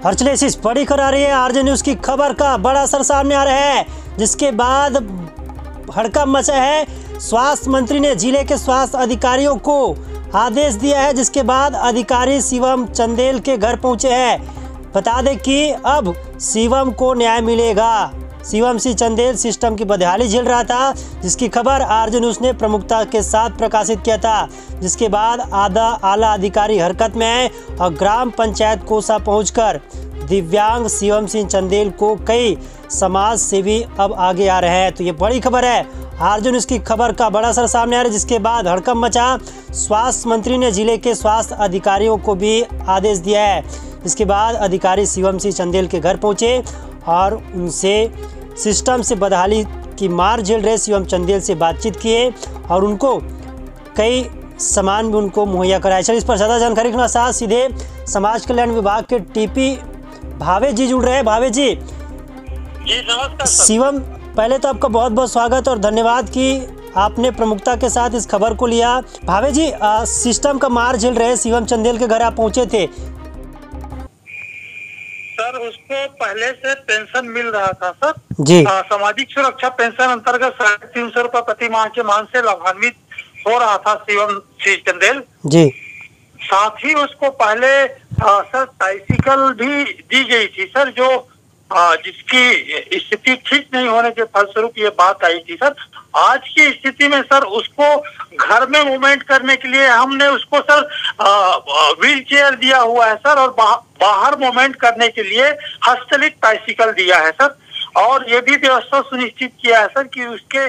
और चलिए इस बड़ी खबर आ रही है आरजे न्यूज की खबर का बड़ा असर सामने आ रहा है, जिसके बाद हड़कंप मचा है। स्वास्थ्य मंत्री ने जिले के स्वास्थ्य अधिकारियों को आदेश दिया है, जिसके बाद अधिकारी शिवम चंदेल के घर पहुंचे हैं। बता दें कि अब शिवम को न्याय मिलेगा। शिवम सिंह चंदेल सिस्टम की बदहाली झेल रहा था, जिसकी खबर आरजे न्यूज ने प्रमुखता के साथ प्रकाशित किया था, जिसके बाद आला अधिकारी हरकत में आए और ग्राम पंचायत कोसा पहुंचकर दिव्यांग शिवम सिंह चंदेल को कई समाज सेवी अब आगे आ रहे हैं। तो ये बड़ी खबर है, आरजे न्यूज की खबर का बड़ा असर सामने आ रहा है, जिसके बाद हड़कंप मचा। स्वास्थ्य मंत्री ने जिले के स्वास्थ्य अधिकारियों को भी आदेश दिया है। इसके बाद अधिकारी शिवम सिंह चंदेल के घर पहुंचे और उनसे सिस्टम से बदहाली की मार झेल रहे शिवम चंदेल से बातचीत किए और उनको कई सामान भी उनको मुहैया कराए। चलिए इस पर ज़्यादा जानकारी के साथ सीधे समाज कल्याण विभाग के टीपी भावे जी जुड़ रहे हैं। भावे जी नमस्कार। शिवम, पहले तो आपका बहुत बहुत स्वागत और धन्यवाद कि आपने प्रमुखता के साथ इस खबर को लिया। भावे जी, सिस्टम का मार झेल रहे शिवम चंदेल के घर आप पहुंचे थे। सर, उसको पहले से पेंशन मिल रहा था सर जी। सामाजिक सुरक्षा पेंशन अंतर्गत 350 रुपए प्रति माह के मान से लाभान्वित हो रहा था शिवम सिंह चंदेल जी। साथ ही उसको पहले सर ट्राइसिकल भी दी गई थी सर, जो जिसकी स्थिति ठीक नहीं होने के फलस्वरूप ये बात आई थी सर। आज की स्थिति में सर उसको घर में मूवमेंट करने के लिए हमने उसको सर व्हील चेयर दिया हुआ है सर, और बाहर मूवमेंट करने के लिए हस्तचलित ट्राइसिकल दिया है सर। और ये भी व्यवस्था सुनिश्चित किया है सर कि उसके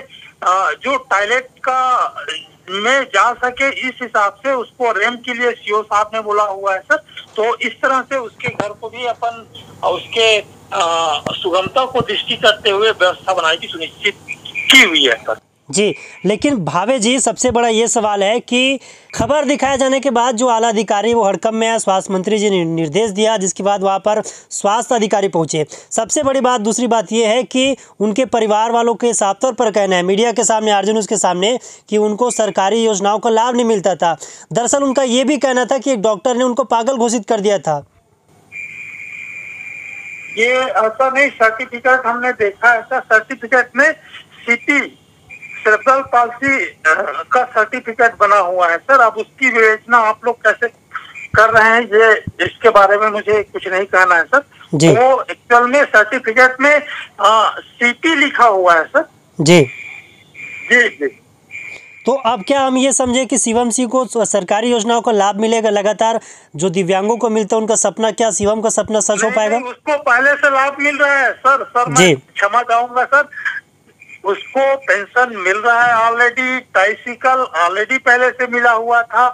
जो टॉयलेट का में जा सके, इस हिसाब से उसको रैंप के लिए सीओ साहब ने बोला हुआ है सर। तो इस तरह से उसके घर को भी अपन उसके सुगमता को दृष्टि करते हुए व्यवस्था बनाने की सुनिश्चित की हुई है सर। जी, लेकिन भावे जी, सबसे बड़ा ये सवाल है कि खबर दिखाए जाने के बाद जो आला अधिकारी वो हड़कंप में है, स्वास्थ्य मंत्री जी ने निर्देश दिया, जिसके बाद वहाँ पर स्वास्थ्य अधिकारी पहुँचे। सबसे बड़ी बात, दूसरी बात ये है कि उनके परिवार वालों के साफ तौर पर कहना है मीडिया के सामने, आरजे न्यूज़ के सामने, कि उनको सरकारी योजनाओं का लाभ नहीं मिलता था। दरअसल उनका ये भी कहना था कि एक डॉक्टर ने उनको पागल घोषित कर दिया था। ये ऐसा नहीं, सर्टिफिकेट हमने देखा है सर। सर्टिफिकेट में सीटी सेरेब्रल पाल्सी का सर्टिफिकेट बना हुआ है सर। अब उसकी विवेचना आप लोग कैसे कर रहे हैं, ये इसके बारे में मुझे कुछ नहीं कहना है सर जी। वो एक्चुअल में सर्टिफिकेट में सीटी लिखा हुआ है सर। जी जी जी। तो अब क्या हम ये समझे कि शिवम सिंह को सरकारी योजनाओं का लाभ मिलेगा लगातार, जो दिव्यांगों को मिलता है उनका सपना, क्या शिवम का सपना सच हो पाएगा? उसको पहले से लाभ मिल रहा है सर। मैं क्षमा चाहूंगा सर, उसको पेंशन मिल रहा है ऑलरेडी। ट्राइसिकल ऑलरेडी पहले से मिला हुआ था,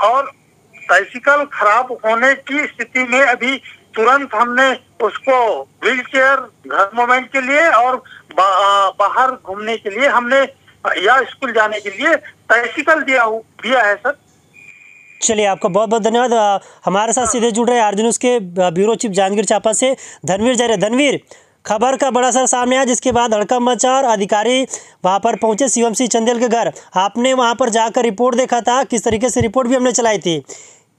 और ट्राइसिकल खराब होने की स्थिति में अभी तुरंत हमने उसको व्हील चेयर घर मूवमेंट के लिए और बाहर घूमने के लिए हमने या स्कूल जाने के लिए ट्राइसिकल दिया है सर। चलिए, आपका बहुत बहुत धन्यवाद। हमारे साथ सीधे जुड़ रहे आरजे न्यूज़ के ब्यूरो चीफ जांजगीर चांपा से धनवीर जा रहे। धनवीर, खबर का बड़ा असर सामने आया, जिसके बाद हड़कंप मचा और अधिकारी वहां पर पहुंचे शिवम सिंह चंदेल के घर। आपने वहां पर जाकर रिपोर्ट देखा था, किस तरीके से रिपोर्ट भी हमने चलाई थी।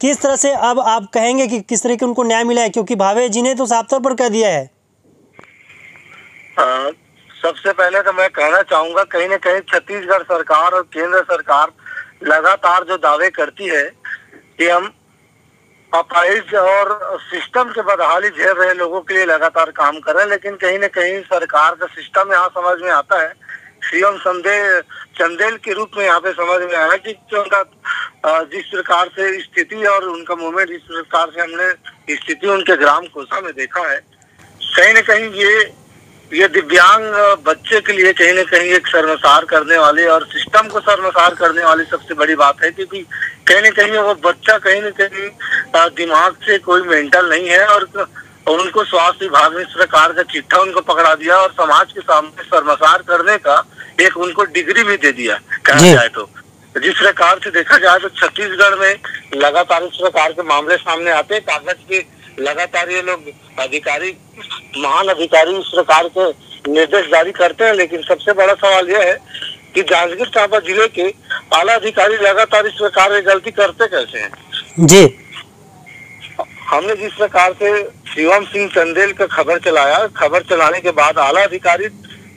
किस तरह से अब आप कहेंगे कि किस तरीके उनको न्याय मिला है, क्योंकि भावे जी ने तो साफ तौर पर कह दिया है। सबसे पहले तो मैं कहना चाहूंगा, कहीं न कहीं छत्तीसगढ़ सरकार और केंद्र सरकार लगातार जो दावे करती है कि हम अपाहिज और सिस्टम के बदहाली झेल रहे लोगों के लिए लगातार काम कर रहे हैं, लेकिन कहीं न कहीं सरकार का सिस्टम यहाँ समझ में आता है। शिवम चंदेल के रूप में यहाँ पे समझ में आया कि उनका जिस प्रकार से स्थिति और उनका मूवमेंट, जिस प्रकार से हमने स्थिति उनके ग्राम कोसा में देखा है, कहीं न कहीं ये दिव्यांग बच्चे के लिए कहीं न कहीं एक शर्मसार करने वाली और सिस्टम को शर्मसार करने वाली सबसे बड़ी बात है, क्योंकि कहीं न कहीं वो बच्चा कहीं न कहीं दिमाग से कोई मेंटल नहीं है, और उनको स्वास्थ्य विभाग ने इस प्रकार का चिट्ठा उनको पकड़ा दिया और समाज के सामने शर्मसार करने का एक उनको डिग्री भी दे दिया, कहा जाए तो। जिस प्रकार से देखा जाए तो छत्तीसगढ़ में लगातार इस प्रकार के मामले सामने आते हैं। कागज के लगातार ये लोग अधिकारी, महान अधिकारी इस प्रकार के निर्देश जारी करते हैं, लेकिन सबसे बड़ा सवाल यह है कि जांजगीर चांपा जिले के आला अधिकारी लगातार इस प्रकार की गलती करते कैसे हैं? जी, हमने जिस प्रकार से शिवम सिंह चंदेल का खबर चलाया, खबर चलाने के बाद आला अधिकारी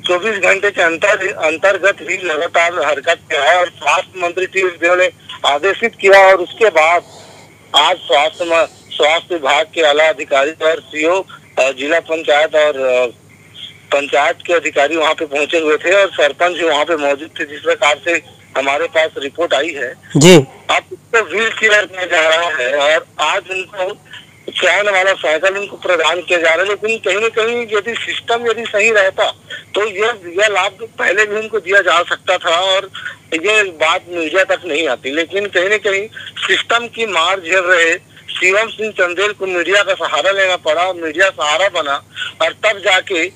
24 घंटे के अंतर्गत ही लगातार हरकत किया है और स्वास्थ्य मंत्री टीएस देव ने आदेशित किया और उसके बाद आज स्वास्थ्य विभाग के आला अधिकारी और सीओ जिला पंचायत और पंचायत के अधिकारी वहां पे पहुंचे हुए थे और सरपंच भी वहां पे मौजूद थे। जिस प्रकार से हमारे पास रिपोर्ट आई है जी, अब उसको व्हील चेयर किया जा रहा है और आज उनको चैन वाला साइकिल उनको प्रदान किया जा रहा है। लेकिन कहीं न कहीं यदि सिस्टम यदि सही रहता तो यह लाभ पहले भी उनको दिया जा सकता था और ये बात मीडिया तक नहीं आती। लेकिन कहीं न कहीं सिस्टम की मार झेल रहे शिवम सिंह चंदेल को मीडिया का सहारा लेना पड़ा, मीडिया सहारा बना और तब जाके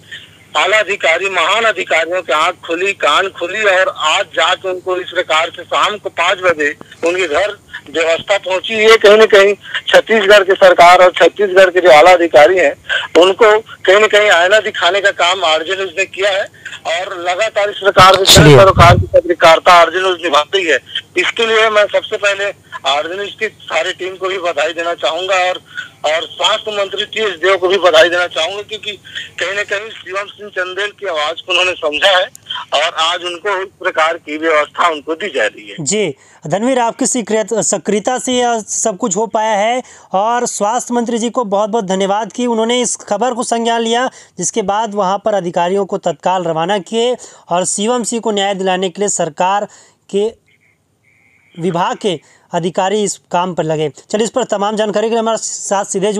आला अधिकारी महान अधिकारियों की आंख खुली, कान खुली और आज जाके उनको इस प्रकार से शाम को 5 बजे उनके घर व्यवस्था पहुंची। ये कहीं न कहीं छत्तीसगढ़ की सरकार और छत्तीसगढ़ के जो आला अधिकारी हैं उनको कहीं न कहीं आईना दिखाने का काम आरजे न्यूज ने किया है और लगातार इस प्रकार से सरकार की पत्रकारिता आरजे न्यूज निभाती है। इसके लिए मैं सबसे पहले आरजे न्यूज की सारी टीम को भी बधाई देना चाहूंगा और स्वास्थ्य मंत्री टीएस देव को भी बधाई देना चाहूंगा क्योंकि कहीं न कहीं शिवम सिंह चंदेल की आवाज को उन्होंने समझा है और आज उनको इस प्रकार की व्यवस्था उनको दी जा रही है। जी धनवीर, आपकी सक्रियता से यह सब कुछ हो पाया है और स्वास्थ्य मंत्री जी को बहुत बहुत धन्यवाद कि उन्होंने इस खबर को संज्ञान लिया, जिसके बाद वहां पर अधिकारियों को तत्काल रवाना किए और शिवम सिंह को न्याय दिलाने के लिए सरकार के विभाग के अधिकारी इस काम पर लगे। चलिए, इस पर तमाम जानकारी के लिए हमारे साथ सीधे